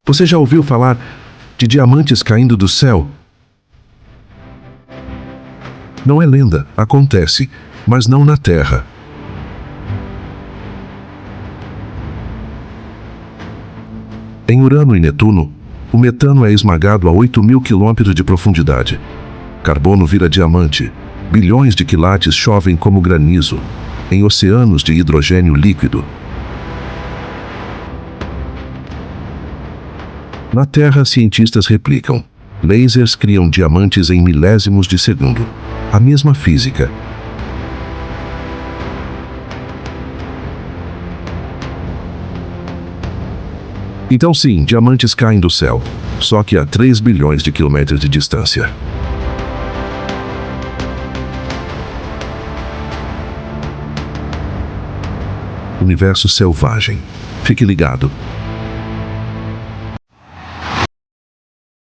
Você já ouviu falar de diamantes caindo do céu? Não é lenda, acontece, mas não na Terra. Em Urano e Netuno, o metano é esmagado a 8.000 quilômetros de profundidade. Carbono vira diamante. Bilhões de quilates chovem como granizo, em oceanos de hidrogênio líquido. Na Terra, cientistas replicam. Lasers criam diamantes em milésimos de segundo. A mesma física. Então sim, diamantes caem do céu, só que a 3 bilhões de quilômetros de distância. Universo selvagem. Fique ligado.